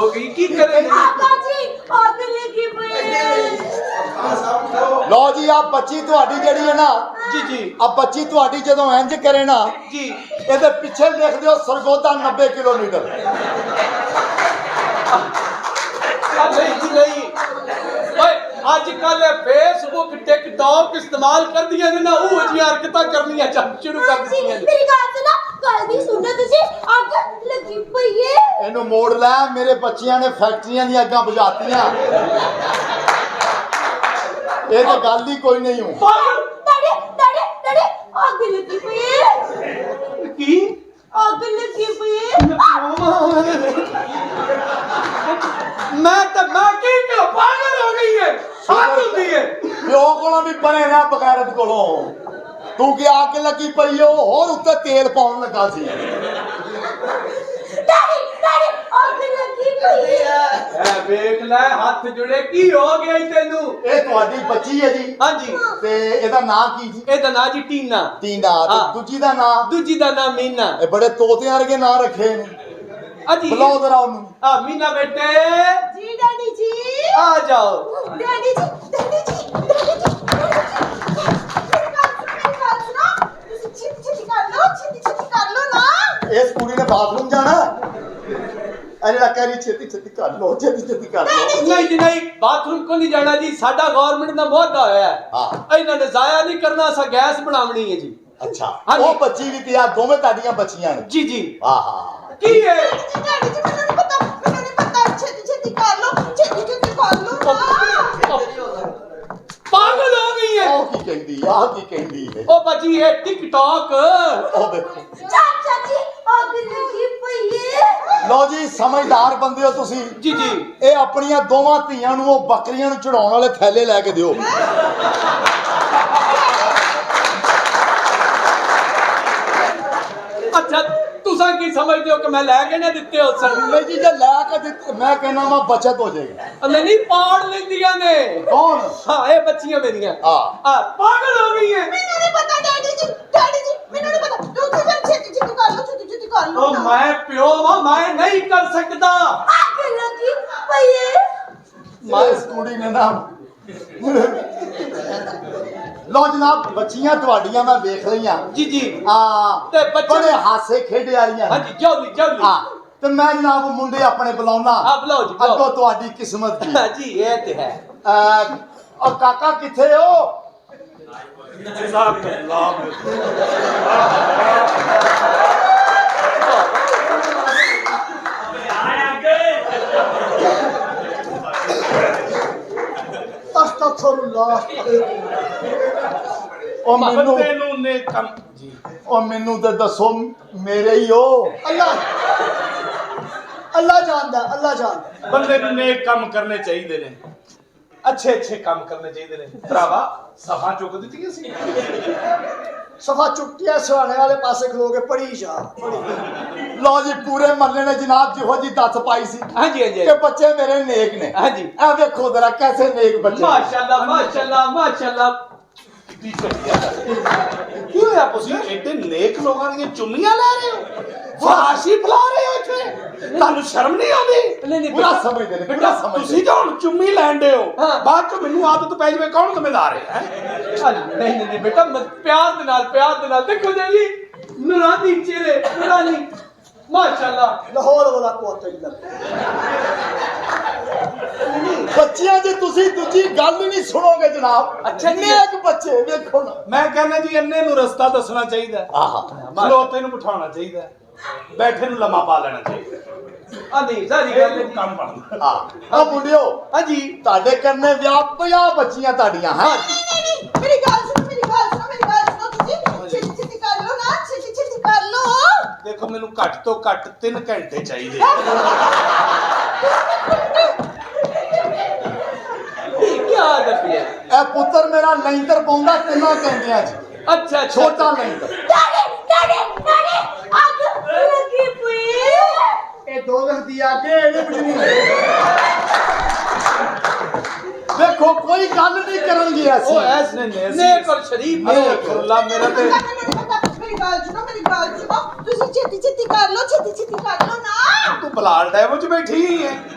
हो गई की करे आका जी आग लगी पई लो जी आ बच्ची तुहाडी जड़ी है ना जी जी आ बच्ची तुहाडी जदों इंज करे ना जी ਇਹਦੇ ਪਿੱਛੇ ਲਿਖ ਦਿਓ ਸਰਗੋਦਾ 90 ਕਿਲੋਮੀਟਰ नहीं जी नहीं ओए आजकल फेसबुक टिकटॉक इस्तेमाल कर दिया ने ना वो जी हरकतां करनियां शुरू कर दी ने मेरी बात सुनो गल दी सुनो तुसी आग लगी पई है ਇਹਨੂੰ ਮੋੜ ਲੈ ਮੇਰੇ ਬੱਚਿਆਂ ਨੇ ਫੈਕਟਰੀਆਂ ਦੀਆਂ ਅੱਗਾਂ ਬੁਝਾਤੀਆਂ ਇਹ ਤਾਂ ਗੱਲ ਹੀ ਕੋਈ ਨਹੀਂ ਹੂੰ डैडी डैडी डैडी आग लगी पई है की आग लगी पई है मैं की क्यों पागल हो गई है हाथ होती है ਪਿਓ ਕੋਲੋਂ ਵੀ ਬਣੇ ਨਾ ਬਗੈਰਤ ਕੋਲੋਂ ਤੂੰ ਕੀ ਅੱਗ ਲੱਗੀ ਪਈ ਓ ਹੋਰ ਉੱਤੇ ਤੇਲ ਪਾਉਣ ਲੱਗਾ ਸੀ डैडी डैडी आग लगी पई है ए देख ले हाथ जुड़े की हो गया तेनू ਇਹ ਤੁਹਾਡੀ ਬੱਚੀ ਹੈ ਜੀ हां जी ਤੇ ਇਹਦਾ ਨਾਂ ਕੀ ਜੀ एदा ना जी टीना ਟੀਨਾ ਤੇ ਹਾਂ। ਦੂਜੀ ਦਾ ਨਾਂ दूजी दा नाम मीना ਇਹ ਬੜੇ ਤੋਤਿਆਂ ਵਰਗੇ ਨਾਂ ਰੱਖੇ ਨੇ अजी ਬੁਲਾਓ ਜ਼ਰਾ ਉਹਨੂੰ आ मीना बेटे जी डैडी जी आ जाओ डैडी जी डैडी जी डैडी जी मेरी बात सुनो छिटी छिटी कर लो ना ਇਸ ਕੁੜੀ ਨੇ ਬਾਥਰੂਮ ਜਾਣਾ ਇਹ ਜਿਹੜਾ ਕਹਿ ਰਹੀ ਛੇਤੀ ਛੇਤੀ ਕਰ ਲੋ ਛੇਤੀ ਛੇਤੀ ਕਰ ਲੋ नहीं जी नहीं बाथरूम को नहीं जाना जी साडा गवर्नमेंट दा मुहदा होया है हाँ। इन्हां ने जाया नहीं करना सा गैस बनावनी है जी ਅੱਛਾ हाँ जी। ਉਹ ਬੱਚੀ ਵੀ ਤੇ ਆ ਦੋਵੇਂ ਤੁਹਾਡੀਆਂ ਬੱਚੀਆਂ ਨੇ जी जी ਆਹਾ की है डैडी जी मैंने नहीं पता छिटी छिटी कर लो ना पागल हो गई है ਉਹ ਕੀ ਕਹਿੰਦੀ ਆ ਕੀ ਕਹਿੰਦੀ ਹੈ ओ बची है टिकटॉक ਉਹ ਦੇਖੋ चाचा जी आग लगी पई है ਲੋ ਜੀ ਸਮਝਦਾਰ ਬੰਦੇ ਹੋ ਤੁਸੀਂ जी जी ਇਹ ਆਪਣੀਆਂ ਦੋਵਾਂ ਧੀਆਂ ਨੂੰ ਉਹ ਬੱਕਰੀਆਂ ਨੂੰ ਚੜਾਉਣ ਵਾਲੇ ਥੈਲੇ ਲੈ ਕੇ ਦਿਓ अच्छा तुसा की समझते हो कि मैं लेके ना दिते हो सर ਨਹੀਂ ਜੀ ਜੇ ਲੈ ਕੇ ਦਿੱਤੇ ਮੈਂ ਕਹਿੰਦਾ ਮੈਂ ਬਚਤ ਹੋ ਜਾਏਗੀ नहीं पाड़ लेंदियां ने ਕੌਣ हां ये बच्चियां मेरियां हाँ। पागल हो गई है मैंने नहीं पता डैडी जी मैंने नहीं पता तुसी फिर छिटी छिटी कर लो ओ मैं प्यो वा मैं नहीं कर सकता आग लगी पई है ਮੈਂ ਇਸ ਕੁੜੀ ਨੇ ਨਾ ਲੋ ਜਨਾਬ ਬੱਚੀਆਂ ਤੁਹਾਡੀਆਂ ਮੈਂ ਵੇਖ ਲਈਆਂ जी जी ਆ ਤੇ ਬੱਚੇ- ਬੜੇ ਹਾਸੇ ਖੇਡੇ ਵਾਲੀਆਂ हां जी जल्दी जल्दी ਹਾਂ ਤੇ ਮੈਂ ਜਨਾਬ ਮੁੰਡੇ ਆਪਣੇ ਬੁਲਾਉਣਾ हाँ बुलाओ जी बुलाओ ਅੱਗੋਂ ਤੁਹਾਡੀ ਕਿਸਮਤ ਕੀ हाँ जी ये तो है ਉਹ ਕਾਕਾ ਕਿੱਥੇ ਹੋ ਅਸਤਗਫੁਰullah ਉਹ ਮੈਨੂੰ ਤੈਨੂੰ ਨੇ ਕੰਮ ਜੀ ਉਹ ਮੈਨੂੰ ਤੇ ਦੱਸੋ ਮੇਰੇ ਹੀ ਹੋ ਅੱਲਾ ਜਾਣਦਾ ਬੰਦੇ ਨੂੰ ਨੇਕ ਕੰਮ ਕਰਨੇ ਚਾਹੀਦੇ ਨੇ ਅੱਛੇ ਕੰਮ ਕਰਨੇ ਚਾਹੀਦੇ ਨੇ ਭਰਾਵਾ ਸਫਾ ਚੁੱਕ ਦਿੱਤੀਆਂ ਸੀ ਸਫਾ ਚੁੱਕੀਆਂ ਸਵਾਣੇ ਵਾਲੇ ਪਾਸੇ ਖਲੋ ਕੇ ਪੜੀ ਜਾ ਲੋ ਜੀ ਪੂਰੇ ਮਹੱਲੇ ਨੇ ਜਨਾਬ ਜਿਹੋ ਜੀ ਦੱਸ ਪਾਈ ਸੀ हाँ जी हाँ जी ਕਿ ਬੱਚੇ ਮੇਰੇ ਨੇਕ ਨੇ हाँ जी ਇਹ ਵੇਖੋ ਜ਼ਰਾ ਕੈਸੇ ਨੇਕ ਬੱਚੇ माशाल्लाह माशाल्लाह माशाल्लाह ਕੀ ਹੋਇਆ ਤੁਸੀਂ ਐਡੇ ਨੇਕ ਲੋਕਾਂ ਦੀਆਂ ਚੁੰਮੀਆਂ ਲੈ ਰਹੇ ਹੋ ਫਹਾਸ਼ੀ ਫਲਾ ਰਹੇ ਹੋ ਇੱਥੇ ਤੁਹਾਨੂੰ ਸ਼ਰਮ ਨਹੀਂ ਆਉਂਦੀ नहीं ਪੂਰਾ ਸਮਝਦੇ ਨੇ ਪੂਰਾ ਸਮਝਦੇ ਤੁਸੀਂ ਤਾਂ ਹੁਣ ਚੁੰਮੀ ਲੈਂਦੇ ਹੋ ਹਾਂ। ਬਾਅਦ ਚ ਮੈਨੂੰ ਆਦਤ ਪੈ ਜਾਵੇ ਕੌਣ ਜ਼ਿੰਮੇਦਾਰ ਹੈ नहीं बेटा प्यार दे नाल देखो जी नूरानी चेहरे नूरानी माशाल्लाह ਲਾਹੌਰ ਵਾਲਾ ਕੋਤ ਇल्ला ਬੱਚਿਆਂ ਜੇ ਤੁਸੀਂ ਦੂਜੀ ਗੱਲ ਹੀ ਨਹੀਂ ਸੁਣੋਗੇ ਜਨਾਬ ਅੱਛਾ ਜੀ। ਨੇਕ ਬੱਚੇ ਵੇਖੋ ਨਾ ਮੈਂ ਕਹਿੰਦਾ ਜੀ ਅੰਨੇ ਨੂੰ ਰਸਤਾ ਦੱਸਣਾ ਚਾਹੀਦਾ ਆਹਾ ਖਲੋਤੇ ਨੂੰ ਬਿਠਾਉਣਾ ਚਾਹੀਦਾ ਬੈਠੇ ਨੂੰ ਲੰਮਾ ਪਾ ਲੈਣਾ ਚਾਹੀਦਾ नहीं सारी गल ਇਹ ਕੰਮ ਬਣਦਾ ਆ ਮੁੰਡਿਓ हाँ जी ਤੁਹਾਡੇ ਕਰਨੇ ਵਿਆਹ 50 ਬੱਚੀਆਂ ਤੁਹਾਡੀਆਂ ਹਾਂ नहीं मेरी गल सुनो तुसी छिटी छिटी कर लो ना छिटी कर लो ਦੇਖੋ ਮੈਨੂੰ ਘੱਟ ਤੋਂ ਘੱਟ 3 ਘੰਟੇ ਚਾਹੀਦੇ क्या आदत है ਇਹ ਪੁੱਤਰ ਮੇਰਾ ਲੈਂਟਰ ਪਾਉਂਦਾ ਤਿੰਨਾਂ ਕਹਿੰਦਿਆਂ ਚ अच्छा अच्छा ਛੋਟਾ ਲੈਂਟਰ डैडी आग लगी पई है ਇਹ ਦੋ ਵਕਤੀ ਆ ਕੇ ਇਹਨੇ ਬੁਝਣੀ ਵੇਖੋ ਕੋਈ ਗੱਲ ਨਹੀਂ ਕਰਨਗੇ ओ ਅਸੀਂ ऐसे नेक और शरीफ ਅਰੇ ਅੱਲਾ ਮੇਰਾ ਤੇ मेरी गल सुनो ਗੱਲ ਸੁਣੋ ਤੁਸੀਂ ਛੇਤੀ ਕਰ ਲਓ ਛੇਤੀ ਕਰ ਲਓ ਨਾ ਤੂੰ ਬਲਾਲ ਡੈਵੋ ਚ ਬੈਠੀ ਹੈ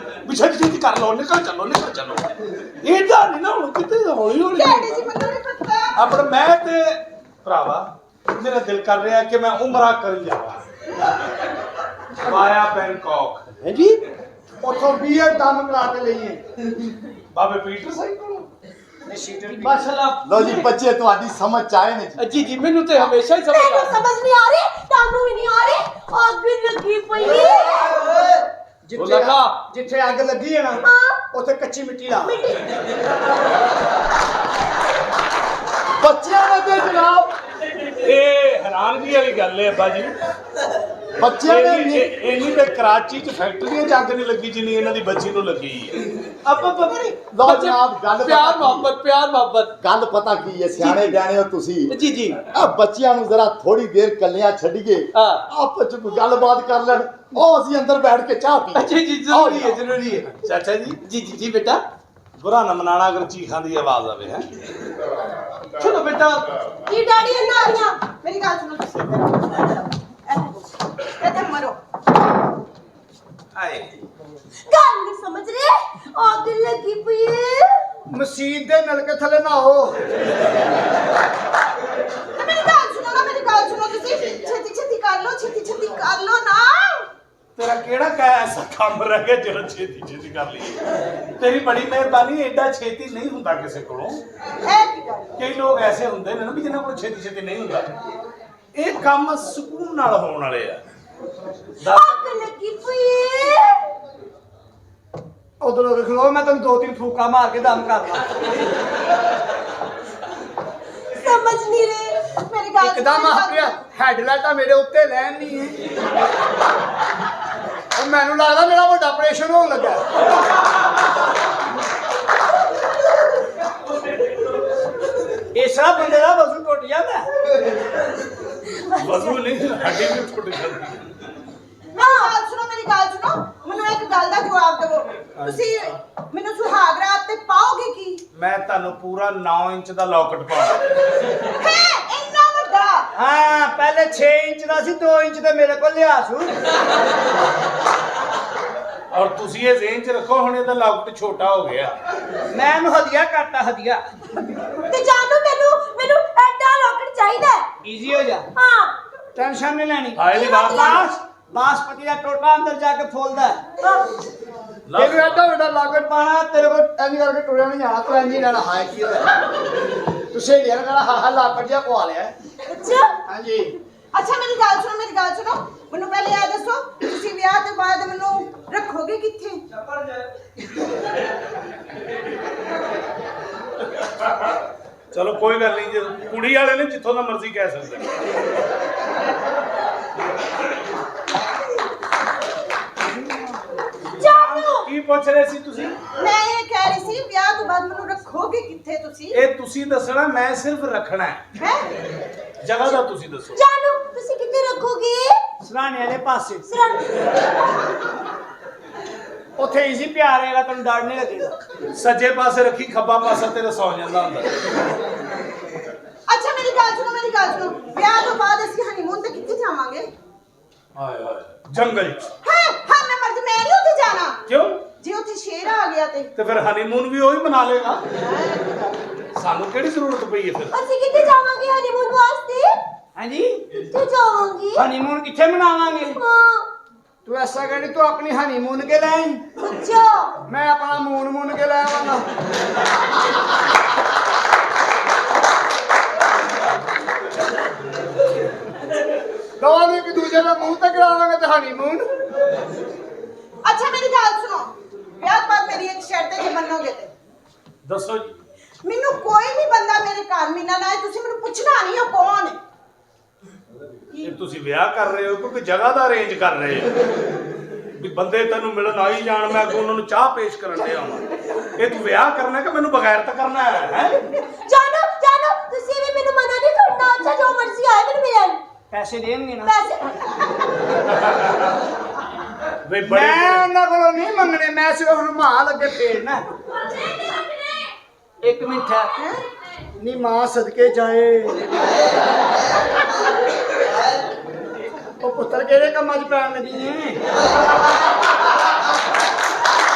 ਵੀ ਛੇਤੀ ਕਰ ਲਓ ਨਿਕਲ ਚੱਲੋ ਇਹਦਾ ਨਹੀਂ ਨਾ ਹੁਣ ਕਿਤੇ ਹੌਲੀ ਡੈਡੀ ਜੀ ਮੈਨੂੰ ਨਹੀਂ ਪਤਾ ਆਪਣਾ ਮੈਂ ਤੇ ਭਰਾਵਾ ਮੇਰਾ ਦਿਲ ਕਰ ਰਿਹਾ ਕਿ ਮੈਂ ਉਮਰਾ ਕਰਨ ਜਾਵਾਂ ਵਾਇਆ ਬੈਂਕਾਕ ਹੈ ਜੀ ਉੱਥੋਂ ਬੀਅਰ ਦਮ ਕਰਾ ਕੇ ਲਈਏ ਬਾਬੇ ਪੀਟਰ ਸਿੰਘ ਕੋਲੋਂ ਨੇ ਸੀਟਰ ਮਾਸ਼ਾਅੱਲਾ ਲੋ ਜੀ ਬੱਚੇ ਤੁਹਾਡੀ ਸਮਝ ਚ ਆਏ ਨੇ ਜੀ ਜੀ ਮੈਨੂੰ ਤੇ ਹਮੇਸ਼ਾ ਹੀ ਸਮਝ ਮੈਨੂੰ ਆ ਸਮਝ ਨਹੀਂ ਆ ਰਹੀ ਤੁਹਾਨੂੰ ਵੀ ਨਹੀਂ ਆ ਰਹੀ ਅੱਗ ਲੱਗੀ ਪਈ ਜਿੱਥੇ ਅੱਗ ਲੱਗੀ ਹੈ ਨਾ ਉੱਥੇ ਕੱਚੀ ਮਿੱਟੀ ਲਾ ਬੱਚਿਆਂ ਨੇ ਤੇ ਜਨਾਬ ਇਹ ਹੈਰਾਨਗੀ ਵਾਲੀ ਗੱਲ ਹੈ ਅੱਬਾ ਜੀ ਬੱਚਿਆਂ ਨੇ ਇੰਨੀ ਤੇ ਕਰਾਚੀ ਚ ਫੈਕਟਰੀਆਂ ਚ ਅੱਗ ਨਹੀਂ ਲੱਗੀ ਜਿੰਨੀ ਇਹਨਾਂ ਦੀ ਬੱਚੀ ਨੂੰ ਲੱਗੀ ਹੈ ਆਪਾਂ ਲਓ ਜਨਾਬ ਗੱਲ ਪਿਆਰ ਮੁਹੱਬਤ ਗੱਲ ਪਤਾ ਕੀ ਹੈ ਸਿਆਣੇ ਬਿਆਣੇ ਹੋ ਤੁਸੀਂ ਜੀ ਆ ਬੱਚਿਆਂ ਨੂੰ ਜ਼ਰਾ ਥੋੜੀ ਦੇਰ ਕੱਲਿਆਂ ਛੱਡੀਏ ਹਾਂ। ਆਪਸ ਚ ਗੱਲਬਾਤ ਕਰ ਲੈਣ ਉਹ ਅਸੀਂ ਅੰਦਰ ਬੈਠ ਕੇ ਚਾਹ ਪੀ ਜੀ ਜ਼ਰੂਰੀ ਹੈ ਚਾਚਾ ਜੀ ਜੀ ਬੇਟਾ ਬੁਰਾ ਨਾ ਮਨਾਣਾ ਅਗਰ ਚੀਖਾਂ ਦੀ ਆਵਾਜ਼ ਆਵੇ ਹੈ ਚਲੋ ਬੇਟਾ ਕੀ ਡੈਡੀ ਇਹਨਾਂ ਆਈਆਂ ਮੇਰੀ ਗੱਲ ਸੁਣੋ ਤੁਸੀਂ ਇੱਥੇ ਮਰੋ ਆਏ ਗੱਲ ਨਹੀਂ ਸਮਝ ਰਹੇ ਅੱਗ ਲੱਗੀ ਪਈ ਮਸੀਤ ਦੇ ਨਲਕੇ ਥੱਲੇ ਨਹਾਓ ਮੇਰੀ ਗੱਲ ਸੁਣੋ ਤੁਸੀਂ ਛੇਤੀ ਕਰ ਲਓ ਨਾ ਤੇਰਾ ਕਿਹੜਾ ਐਸਾ ਕੰਮ ਰਹਿ ਗਿਆ ਜਿਹੜਾ ਛੇਤੀ ਕਰ ਲਈਏ ਤੇਰੀ ਬੜੀ ਮਿਹਰਬਾਨੀ ਐਡਾ ਛੇਤੀ ਨਹੀਂ ਹੁੰਦਾ ਕਿਸੇ ਕੋਲੋਂ ਇਹ ਕੀ ਗੱਲ ਕਈ ਲੋਕ ਐਸੇ ਹੁੰਦੇ ਨੇ ਨਾ ਵੀ ਜਿਨ੍ਹਾਂ ਕੋਲ ਛੇਤੀ ਨਹੀਂ ਹੁੰਦਾ ਇਹ ਕੰਮ ਸਕੂਨ ਨਾਲ ਹੋਣ ਵਾਲੇ ਆ ਅੱਗ ਲੱਗੀ ਪਈ ਉਧਰ ਹੋ ਕੇ ਖਲੋ ਮੈਂ ਤੈਨੂੰ 2-3 ਫੂਕਾ ਮਾਰ ਕੇ ਦਮ ਕਰ ਲਾਂ ਸਮਝ ਨਹੀਂ ਰਹੇ ਮੇਰੀ ਗੱਲ ਇੱਕਦਮ ਆਪਣੀਆਂ ਹੈਡਲਾਈਟਾਂ ਮੇਰੇ ਉੱਤੇ ਲੈਣ ਨਹੀਂ ਹੈ ਉਹ ਮੈਨੂੰ ਲੱਗਦਾ ਮੇਰਾ ਵੱਡਾ ਆਪਰੇਸ਼ਨ ਹੋਣ ਲੱਗਾ ਇਸ ਤਰ੍ਹਾਂ ਬੰਦੇ ਦਾ ਵਜ਼ਨ ਟੁੱਟ ਜਾਂਦਾ ਵਜ਼ੂ ਨਹੀਂ ਹੱਡੀ ਵੀ ਟੁੱਟ ਜਾਂਦੀ ਮੇਰੀ ਗੱਲ ਸੁਣੋ ਮੈਨੂੰ ਇੱਕ ਗੱਲ ਦਾ ਜਵਾਬ ਦਿਓ ਤੁਸੀਂ ਮੈਨੂੰ ਸੁਹਾਗ ਰਾਤ ਤੇ ਪਾਓਗੇ ਕੀ ਮੈਂ ਤੁਹਾਨੂੰ ਪੂਰਾ 9 ਇੰਚ ਦਾ ਲੌਕਟ ਪਾਉਣਾ ਹੈ ਇੰਨਾ ਵੱਡਾ ਹਾਂ ਪਹਿਲੇ 6 ਇੰਚ ਦਾ ਸੀ 2 ਇੰਚ ਤੇ ਮੇਰੇ ਕੋਲ ਲਿਆ ਸੂ ਔਰ ਤੁਸੀਂ ਇਹ ਜ਼ੇਨ ਚ ਰੱਖੋ ਹੁਣ ਇਹਦਾ ਲੌਕਟ ਛੋਟਾ ਹੋ ਗਿਆ ਮੈਂ ਇਹਨੂੰ ਹਦੀਆ ਕਰਤਾ ਹਦੀਆ ਤੇ ਜਾਨੂ ਮੈਨੂੰ ਐਡਾ ਲੋਕਟ ਚਾਹੀਦਾ ਈਜ਼ੀ ਹੋ ਜਾ ਹਾਂ ਟੈਨਸ਼ਨ ਨਹੀਂ ਲੈਣੀ ਹਾਏ ਦੀ ਬਾਤ ਬਾਸਪਤੀ ਦਾ ਟੋਟਾ ਅੰਦਰ ਜਾ ਕੇ ਫੋਲਦਾ ਤੈਨੂੰ ਐਡਾ ਵੱਡਾ ਲਾਗਟ ਪਾਣਾ ਤੇਰੇ ਕੋਲ ਇੰਜ ਕਰਕੇ ਟੁਰਿਆ ਨਹੀਂ ਜਾਣਾ ਤੂੰ ਇੰਜ ਹੀ ਰਹਿਣਾ ਹਾਏ ਕੀ ਹੋਇਆ ਤੁਸੀਂ ਇਹ ਕਹਿਣਾ ਹਾਂ ਲਾਗਟ ਜਿਹਾ ਪਵਾ ਲਿਆ ਅੱਛਾ ਹਾਂਜੀ ਅੱਛਾ ਮੇਰੀ ਗੱਲ ਸੁਣੋ ਮੈਨੂੰ ਪਹਿਲੇ ਇਹ ਦੱਸੋ ਤੁਸੀਂ ਵਿਆਹ ਤੋਂ ਬਾਅਦ ਮੈਨੂੰ ਰੱਖੋਗੇ ਕਿੱਥੇ ਚਲੋ ਕੋਈ ਗੱਲ ਨਹੀਂ ਜੇ ਕੁੜੀ ਵਾਲੇ ਨੇ ਜਿੱਥੋਂ ਦਾ ਮਰਜ਼ੀ ਕਹਿ ਸਕਦੇ ਜਾਨੂ ਕੀ ਪੁੱਛ ਰਹੇ ਸੀ ਤੁਸੀਂ ਮੈਂ ਇਹ ਕਹਿ ਰਹੀ ਸੀ ਵਿਆਹ ਤੋਂ ਬਾਅਦ ਮੈਨੂੰ ਰੱਖੋਗੇ ਕਿੱਥੇ ਤੁਸੀਂ ਇਹ ਤੁਸੀਂ ਦੱਸਣਾ ਮੈਂ ਸਿਰਫ ਰੱਖਣਾ ਹੈ ਹੈ ਜਗ੍ਹਾ ਦਾ ਤੁਸੀਂ ਦੱਸੋ ਜਾਨੂ ਤੁਸੀਂ ਕਿੱਥੇ ਰੱਖੋਗੇ ਸਰਾਣੇ ਵਾਲੇ ਪਾਸੇ ਸਰਾਂ ਉੱਥੇ ਈਜ਼ੀ ਪਿਆਰ ਰਹੇਗਾ ਤੈਨੂੰ ਡਰ ਨਹੀਂ ਲੱਗੇਗਾ ਸੱਜੇ ਪਾਸੇ ਰੱਖੀ ਖੱਬਾ ਪਾਸਾ ਤੇਰਾ ਸੌ ਜਾਂਦਾ ਹੁੰਦਾ ਅੱਛਾ ਮੇਰੀ ਗੱਲ ਸੁਣੋ ਵਿਆਹ ਤੋਂ ਬਾਅਦ ਅਸੀਂ ਹਨੀਮੂਨ ਤੇ ਕਿੱਥੇ ਜਾਵਾਂਗੇ ਹਾਏ ਹਾਏ ਜੰਗਲ ਚ ਹਾਂ ਮੈਂ ਮਰਦ ਮੈਂ ਨਹੀਂ ਉੱਥੇ ਜਾਣਾ ਕਿਉਂ ਜੇ ਉੱਥੇ ਸ਼ੇਰ ਆ ਗਿਆ ਤੇ ਫਿਰ ਹਨੀਮੂਨ ਵੀ ਉਹੀ ਮਨਾ ਲੇਗਾ ਸਾਨੂੰ ਕਿਹੜੀ ਜ਼ਰੂਰਤ ਪਈ ਹੈ ਫਿਰ ਅਸੀਂ ਕਿੱਥੇ ਜਾਵਾਂਗੇ ਹਨੀਮੂਨ ਵਾਸਤੇ ਹਾਂਜੀ ਕਿੱਥੇ ਜਾਵਾਂਗੇ ਹਨੀਮੂਨ ਕਿੱਥੇ ਮਨਾਵਾਂਗੇ ਹਾਂ ਤੂੰ ਐਸਾ ਕਹਿੰਦੀ ਤੂੰ ਆਪਣੀ ਹਨੀਮੂਨ ਕੇ ਲੈ ਆਈ ਅੱਛਾ ਮੈਂ ਆਪਣਾ ਮੂਨ ਕੇ ਲੈ ਆਵਾਂਗਾ ਦੋਵਾਂ ਨੂੰ ਇੱਕ ਦੂਜੇ ਦਾ ਮੂੰਹ ਤੇ ਕਰਾਵਾਂਗੇ ਤੇ ਹਨੀਮੂਨ ਅੱਛਾ ਮੇਰੀ ਗੱਲ ਸੁਣੋ ਵਿਆਹ ਤੋਂ ਬਾਅਦ ਮੇਰੀ ਇੱਕ ਸ਼ਰਤ ਹੈ ਜੇ ਮੰਨੋਗੇ ਤੇ ਦੱਸੋ ਜੀ ਮੈਨੂੰ ਕੋਈ ਵੀ ਬੰਦਾ ਮੇਰੇ ਘਰ ਮਹੀਨਾ ਲਾਏ ਤੁਸੀਂ ਮੈਨੂੰ ਪੁੱਛਣਾ ਨਹੀਂ ਉਹ ਕੌਣ ਹੈ ਇਹ ਤੁਸੀਂ ਵਿਆਹ ਕਰ ਰਹੇ ਹੋ ਕਿਉਂਕਿ ਜਗ੍ਹਾ ਦਾ ਅਰੇਂਜ ਕਰ ਰਹੇ ਹੋ ਵੀ ਬੰਦੇ ਤੈਨੂੰ ਮਿਲਣ ਆਈ ਜਾਣ ਮੈਂ ਅੱਗੋਂ ਉਹਨਾਂ ਨੂੰ ਚਾਹ ਪੇਸ਼ ਕਰਨ ਦੇ ਆਵਾਂ ਇਹ ਤੂੰ ਵਿਆਹ ਕਰਨਾ ਕਿ ਮੈਨੂੰ ਬਗੈਰ ਤਾਂ ਕਰਨਾ ਹੈ ਜਾਨੋ ਤੁਸੀਂ ਵੀ ਮੈਨੂੰ ਮਨਾ ਨਹੀਂ ਕਰਨਾ ਅੱਛਾ ਜੋ ਮਰਜ਼ੀ ਆਏ ਮੈਨੂੰ ਮਿਲਣ ਪੈਸੇ ਦੇਣਗੇ ਨਾ ਪੈਸੇ ਵੇ ਬੜੇ ਮੈਂ ਉਹਨਾਂ ਕੋਲੋਂ ਨਹੀਂ ਮੰਗਣੇ ਮੈਂ ਸਿਰਫ ਰੁਮਾਲ ਅੱਗੇ ਫੇਰਨਾ ਇੱਕ ਮਿੰਟ ਨੀ ਮਾਂ ਸਦਕੇ ਜਾਏ ਪੁੱਤਰ ਕਿਹੜੇ ਕੰਮਾਂ 'ਚ ਪੈਣ ਲੱਗੀ ਏ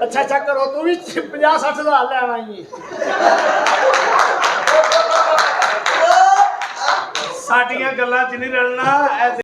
ਅੱਛਾ ਕਰੋ ਤੂੰ ਵੀ 50-60 ਹਜ਼ਾਰ ਲੈਣ ਆਈ ਏ ਸਾਡੀਆਂ ਗੱਲਾਂ 'ਚ ਨਹੀਂ ਰਲਣਾ